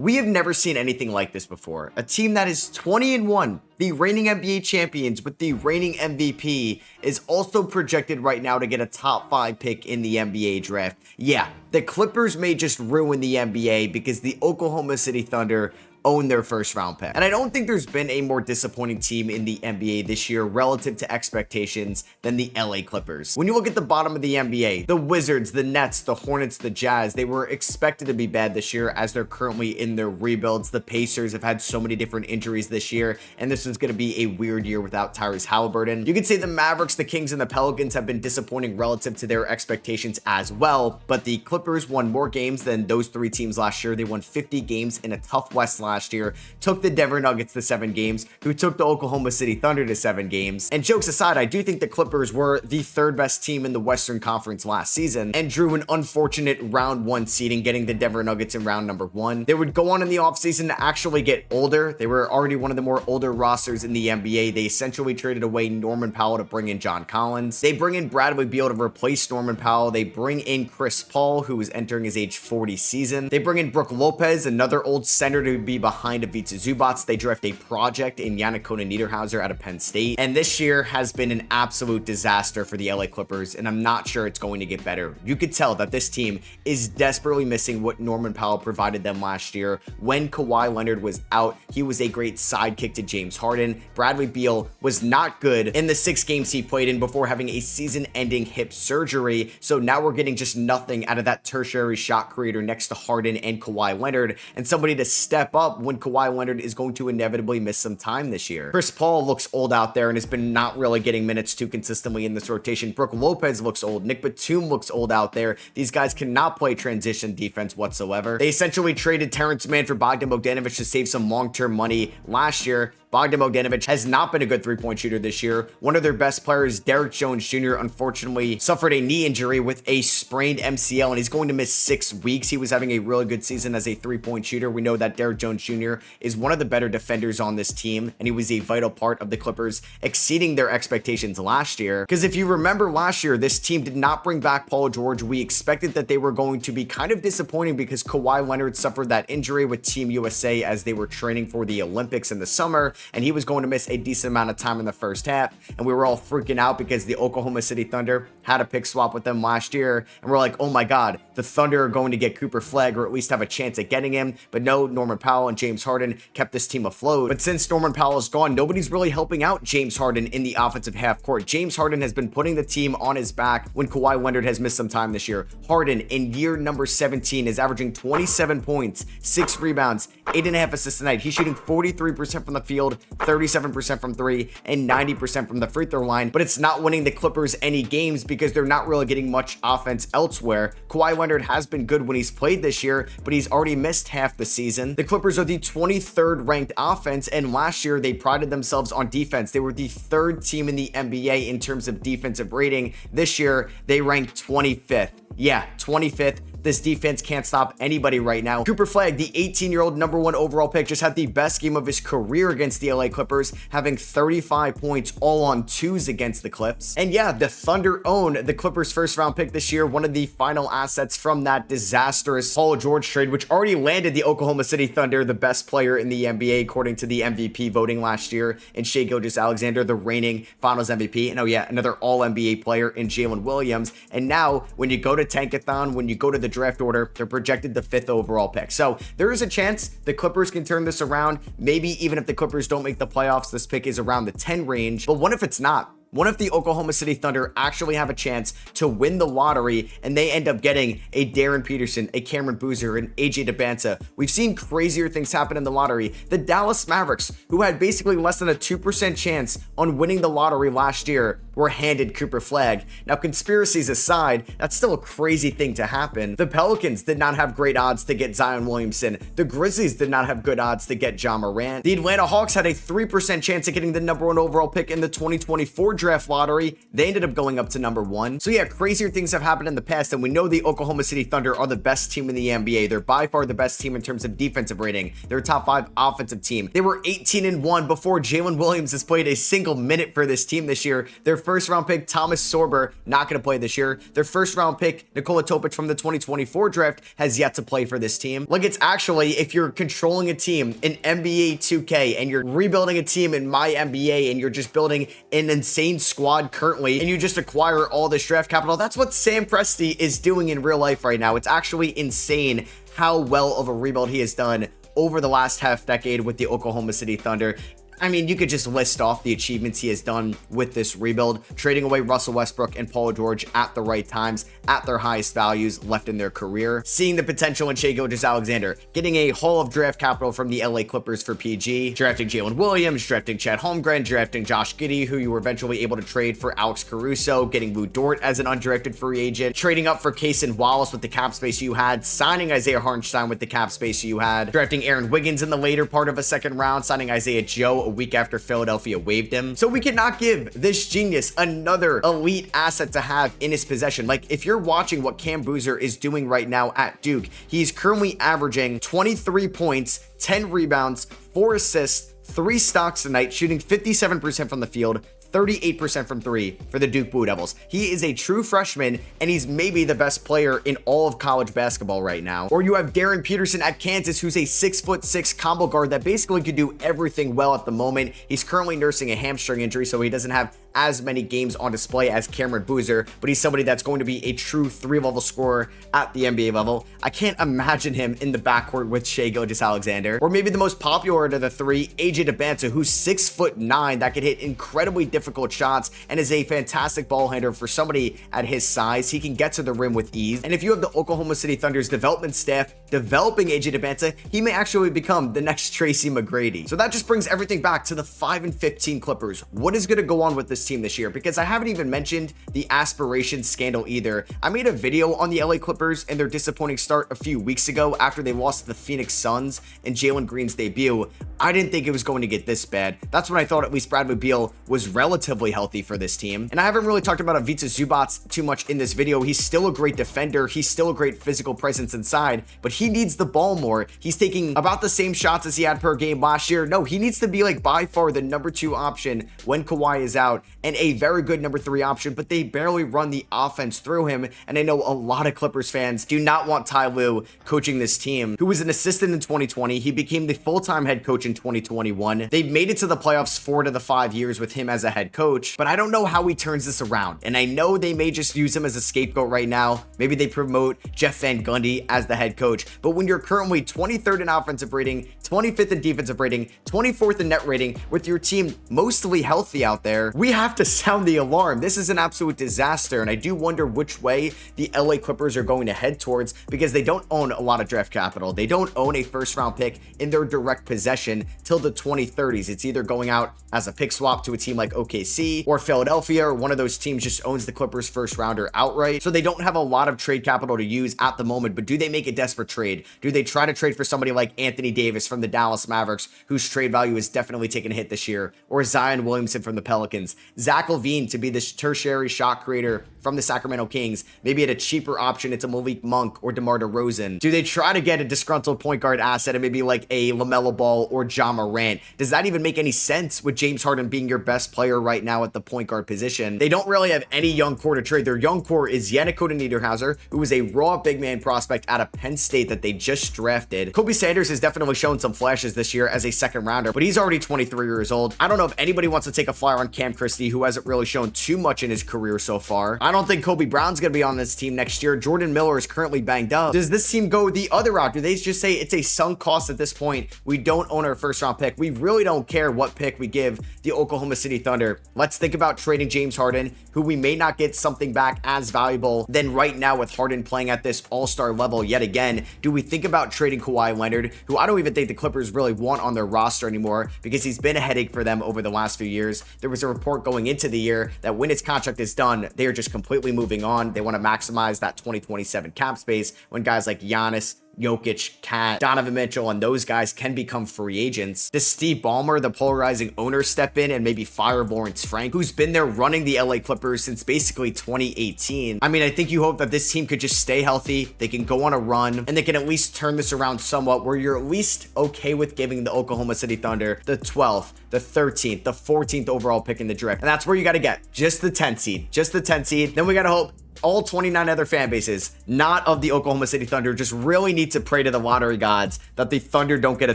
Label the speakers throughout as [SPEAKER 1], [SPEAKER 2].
[SPEAKER 1] We have never seen anything like this before. A team that is 20-1, the reigning NBA champions with the reigning MVP, is also projected right now to get a top 5 pick in the NBA draft. Yeah, the Clippers may just ruin the NBA because the Oklahoma City Thunder own their first round pick. And I don't think there's been a more disappointing team in the NBA this year relative to expectations than the LA Clippers. When you look at the bottom of the NBA, the Wizards, the Nets, the Hornets, the Jazz, they were expected to be bad this year as they're currently in their rebuilds. The Pacers have had so many different injuries this year, and this is going to be a weird year without Tyrese Halliburton. You could say the Mavericks, the Kings, and the Pelicans have been disappointing relative to their expectations as well, but the Clippers won more games than those 3 teams last year. They won 50 games in a tough West last year, took the Denver Nuggets to 7 games, who took the Oklahoma City Thunder to 7 games. And jokes aside, I do think the Clippers were the 3rd best team in the Western Conference last season and drew an unfortunate round 1 seeding, getting the Denver Nuggets in round number 1. They would go on in the offseason to actually get older. They were already one of the more older rosters in the NBA. They essentially traded away Norman Powell to bring in John Collins. They bring in Bradley Beal to replace Norman Powell. They bring in Chris Paul, who is entering his age 40 season. They bring in Brook Lopez, another old center, to be behind Ivica Zubac. They draft a project in Yannick Niederhauser out of Penn State. And this year has been an absolute disaster for the LA Clippers, and I'm not sure it's going to get better. You could tell that this team is desperately missing what Norman Powell provided them last year. When Kawhi Leonard was out, he was a great sidekick to James Harden. Bradley Beal was not good in the 6 games he played in before having a season-ending hip surgery. So now we're getting just nothing out of that tertiary shot creator next to Harden and Kawhi Leonard, and somebody to step up when Kawhi Leonard is going to inevitably miss some time this year. Chris Paul looks old out there and has been not really getting minutes too consistently in this rotation. Brook Lopez looks old. Nick Batum looks old out there. These guys cannot play transition defense whatsoever. They essentially traded Terrence Mann for Bogdan Bogdanovic to save some long-term money last year. Bogdan Bogdanovic has not been a good 3-point shooter this year. One of their best players, Derrick Jones Jr., unfortunately suffered a knee injury with a sprained MCL, and he's going to miss 6 weeks. He was having a really good season as a 3-point shooter. We know that Derrick Jones Jr. is one of the better defenders on this team, and he was a vital part of the Clippers exceeding their expectations last year. Because if you remember last year, this team did not bring back Paul George. We expected that they were going to be kind of disappointing because Kawhi Leonard suffered that injury with Team USA as they were training for the Olympics in the summer, and he was going to miss a decent amount of time in the first half, and we were all freaking out because the Oklahoma City Thunder had a pick swap with them last year, and we're like, oh my god, the Thunder are going to get Cooper Flag or at least have a chance at getting him. But no, Norman Powell and James Harden kept this team afloat. But since Norman Powell is gone, nobody's really helping out James Harden in the offensive half court. James Harden has been putting the team on his back when Kawhi Leonard has missed some time this year. Harden in year number 17 is averaging 27 points, 6 rebounds, 8.5 assists a night. He's shooting 43% from the field, 37% from 3, and 90% from the free throw line, but it's not winning the Clippers any games because they're not really getting much offense elsewhere. Kawhi Leonard has been good when he's played this year, but he's already missed half the season. The Clippers are the 23rd ranked offense, and last year they prided themselves on defense. They were the 3rd team in the NBA in terms of defensive rating. This year, they ranked 25th. Yeah, 25th. This defense can't stop anybody right now. Cooper Flag, the 18-year-old number 1 overall pick, just had the best game of his career against the LA Clippers, having 35 points all on 2s against the Clips. And yeah, the Thunder own the Clippers' first-round pick this year, one of the final assets from that disastrous Paul George trade, which already landed the Oklahoma City Thunder the best player in the NBA according to the MVP voting last year in Shai Gilgeous-Alexander, the reigning Finals MVP. And oh yeah, another All-NBA player in Jalen Williams. And now, when you go to Tankathon, when you go to the draft order, they're projected the 5th overall pick. So there is a chance the Clippers can turn this around. Maybe even if the Clippers don't make the playoffs, this pick is around the 10 range. But what if it's not? What if the Oklahoma City Thunder actually have a chance to win the lottery and they end up getting a Darren Peterson, a Cameron Boozer, an AJ DeBanza? We've seen crazier things happen in the lottery. The Dallas Mavericks, who had basically less than a 2% chance on winning the lottery last year, were handed Cooper Flag. Now, conspiracies aside, that's still a crazy thing to happen. The Pelicans did not have great odds to get Zion Williamson. The Grizzlies did not have good odds to get Ja Morant. The Atlanta Hawks had a 3% chance of getting the number 1 overall pick in the 2024 draft lottery, they ended up going up to number 1. So yeah, crazier things have happened in the past, and we know the Oklahoma City Thunder are the best team in the NBA. They're by far the best team in terms of defensive rating. They're a top 5 offensive team. They were 18-1 before Jalen Williams has played a single minute for this team this year. Their first round pick, Thomas Sorber, not going to play this year. Their first round pick, Nikola Topic from the 2024 draft, has yet to play for this team. Like, it's actually, if you're controlling a team in NBA 2K and you're rebuilding a team in my NBA and you're just building an insane squad currently and you just acquire all this draft capital, that's what Sam Presti is doing in real life right now. It's actually insane how well of a rebuild he has done over the last half decade with the Oklahoma City Thunder. I mean, you could just list off the achievements he has done with this rebuild, trading away Russell Westbrook and Paul George at the right times, at their highest values left in their career, seeing the potential in Shai Gilgeous-Alexander, getting a haul of draft capital from the LA Clippers for PG, drafting Jalen Williams, drafting Chad Holmgren, drafting Josh Giddey, who you were eventually able to trade for Alex Caruso, getting Lou Dort as an undrafted free agent, trading up for Cason Wallace with the cap space you had, signing Isaiah Hartenstein with the cap space you had, drafting Aaron Wiggins in the later part of a second round, signing Isaiah Joe a week after Philadelphia waived him. So we cannot give this genius another elite asset to have in his possession. Like, if you're watching what Cam Boozer is doing right now at Duke, he's currently averaging 23 points, 10 rebounds, 4 assists, 3 stocks tonight, shooting 57% from the field, 38% from 3 for the Duke Blue Devils. He is a true freshman, and he's maybe the best player in all of college basketball right now. Or you have Darren Peterson at Kansas, who's a 6'6" combo guard that basically could do everything well at the moment. He's currently nursing a hamstring injury, so he doesn't have as many games on display as Cameron Boozer, but he's somebody that's going to be a true 3-level scorer at the NBA level. I can't imagine him in the backcourt with Shai Gilgeous-Alexander. Or maybe the most popular of the 3, AJ DeBanza, who's 6'9", that could hit incredibly difficult shots and is a fantastic ball handler for somebody at his size. He can get to the rim with ease. And if you have the Oklahoma City Thunder's development staff developing AJ DeBanza, he may actually become the next Tracy McGrady. So that just brings everything back to the 5-15 Clippers. What is going to go on with this team this year? Because I haven't even mentioned the aspirations scandal either. I made a video on the LA Clippers and their disappointing start a few weeks ago after they lost to the Phoenix Suns in Jalen Green's debut. I didn't think it was going to get this bad. That's when I thought at least Bradley Beal was relatively healthy for this team. And I haven't really talked about Ivica Zubac too much in this video. He's still a great defender. He's still a great physical presence inside, but he needs the ball more. He's taking about the same shots as he had per game last year. No, he needs to be like by far the number 2 option when Kawhi is out, and a very good number 3 option, but they barely run the offense through him. And I know a lot of Clippers fans do not want Ty Lue coaching this team, who was an assistant in 2020. He became the full-time head coach in 2021. They made it to the playoffs 4 to the 5 years with him as a head coach, but I don't know how he turns this around. And I know they may just use him as a scapegoat right now. Maybe they promote Jeff Van Gundy as the head coach, but when you're currently 23rd in offensive rating, 25th in defensive rating, 24th in net rating, with your team mostly healthy out there, we have to sound the alarm. This is an absolute disaster, and I do wonder which way the LA Clippers are going to head towards, because they don't own a lot of draft capital. They don't own a first-round pick in their direct possession till the 2030s. It's either going out as a pick swap to a team like OKC or Philadelphia, or one of those teams just owns the Clippers first-rounder outright. So they don't have a lot of trade capital to use at the moment, but do they make a desperate trade? Do they try to trade for somebody like Anthony Davis from the Dallas Mavericks, whose trade value is definitely taking a hit this year, or Zion Williamson from the Pelicans, Zach LaVine to be this tertiary shot creator from the Sacramento Kings, maybe at a cheaper option, it's a Malik Monk or DeMar DeRozan? Do they try to get a disgruntled point guard asset and maybe like a LaMelo Ball or Ja Morant? Does that even make any sense with James Harden being your best player right now at the point guard position? They don't really have any young core to trade. Their young core is Yannick Niederhauser, who is a raw big man prospect out of Penn State that they just drafted. Kobe Sanders has definitely shown some flashes this year as a second rounder, but he's already 23 years old. I don't know if anybody wants to take a flyer on Cam Christie, who hasn't really shown too much in his career so far. I don't think Kobe Brown's going to be on this team next year. Jordan Miller is currently banged up. Does this team go the other route? Do they just say it's a sunk cost at this point? We don't own our first round pick. We really don't care what pick we give the Oklahoma City Thunder. Let's think about trading James Harden, who we may not get something back as valuable than right now with Harden playing at this all-star level yet again. Do we think about trading Kawhi Leonard, who I don't even think the Clippers really want on their roster anymore because he's been a headache for them over the last few years? There was a report going into the year that when his contract is done, they are just completely moving on. They want to maximize that 2027 cap space when guys like Giannis, Jokic, Cat, Donovan Mitchell, and those guys can become free agents, does Steve Ballmer, the polarizing owner, step in and maybe fire Lawrence Frank, who's been there running the LA Clippers since basically 2018? I mean, I think you hope that this team could just stay healthy, they can go on a run, and they can at least turn this around somewhat where you're at least okay with giving the Oklahoma City Thunder the 12th, the 13th, the 14th overall pick in the draft. And that's where you got to get just the 10th seed, just the 10th seed. Then we got to hope all 29 other fan bases, not of the Oklahoma City Thunder, just really need to pray to the lottery gods that the Thunder don't get a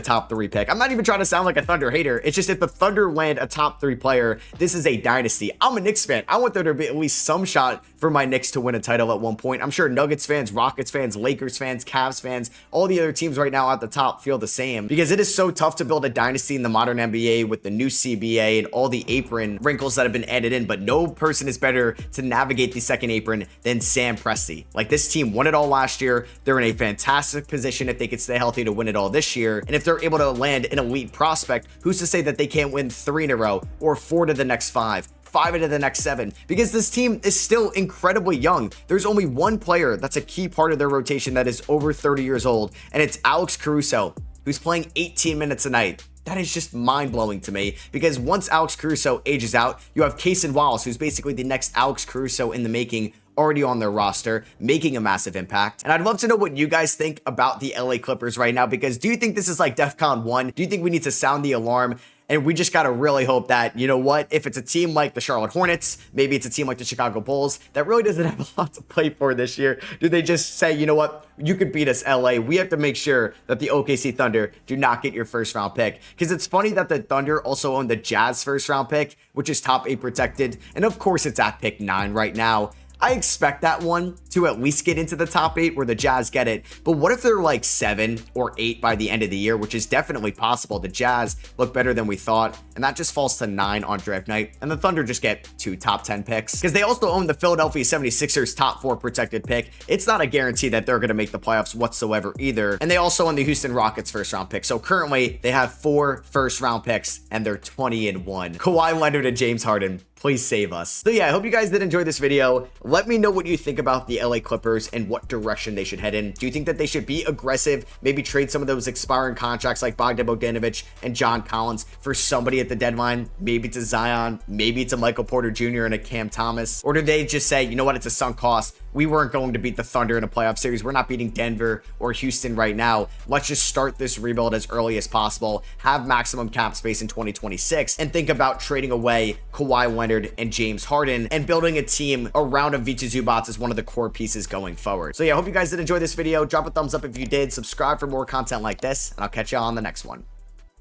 [SPEAKER 1] top 3 pick. I'm not even trying to sound like a Thunder hater. It's just if the Thunder land a top 3 player, this is a dynasty. I'm a Knicks fan. I want there to be at least some shot for my Knicks to win a title at one point. I'm sure Nuggets fans, Rockets fans, Lakers fans, Cavs fans, all the other teams right now at the top feel the same, because it is so tough to build a dynasty in the modern NBA with the new CBA and all the apron wrinkles that have been added in, but no person is better to navigate the second apron than Sam Presti. Like, this team won it all last year. They're in a fantastic position if they could stay healthy to win it all this year. And if they're able to land an elite prospect, who's to say that they can't win 3 in a row or 4 to the next 5? 5 into the next 7, because this team is still incredibly young. There's only one player that's a key part of their rotation that is over 30 years old, and it's Alex Caruso, who's playing 18 minutes a night. That is just mind-blowing to me, because once Alex Caruso ages out, you have Cason Wallace, who's basically the next Alex Caruso in the making, already on their roster, making a massive impact. And I'd love to know what you guys think about the LA Clippers right now, because do you think this is like DEFCON 1? Do you think we need to sound the alarm? And we just got to really hope that, you know what, if it's a team like the Charlotte Hornets, maybe it's a team like the Chicago Bulls that really doesn't have a lot to play for this year, do they just say, you know what, you could beat us, LA. We have to make sure that the OKC Thunder do not get your first round pick. Because it's funny that the Thunder also own the Jazz first round pick, which is top 8 protected. And of course, it's at pick 9 right now. I expect that one to at least get into the top 8 where the Jazz get it. But what if they're like 7 or 8 by the end of the year, which is definitely possible. The Jazz look better than we thought, and that just falls to 9 on draft night. And the Thunder just get 2 top 10 picks, because they also own the Philadelphia 76ers top 4 protected pick. It's not a guarantee that they're going to make the playoffs whatsoever either. And they also own the Houston Rockets first round pick. So currently they have 4 first round picks and they're 20-1. Kawhi Leonard and James Harden, please save us. So yeah, I hope you guys did enjoy this video. Let me know what you think about the LA Clippers and what direction they should head in. Do you think that they should be aggressive, maybe trade some of those expiring contracts like Bogdan Bogdanovic and John Collins for somebody at the deadline? Maybe it's a Zion, maybe it's a Michael Porter Jr. and a Cam Thomas. Or do they just say, you know what, it's a sunk cost. We weren't going to beat the Thunder in a playoff series. We're not beating Denver or Houston right now. Let's just start this rebuild as early as possible, have maximum cap space in 2026, and think about trading away Kawhi Leonard and James Harden and building a team around Ivica Zubac as one of the core pieces going forward. So yeah, I hope you guys did enjoy this video. Drop a thumbs up if you did. Subscribe for more content like this, and I'll catch y'all on the next one.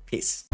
[SPEAKER 1] Peace.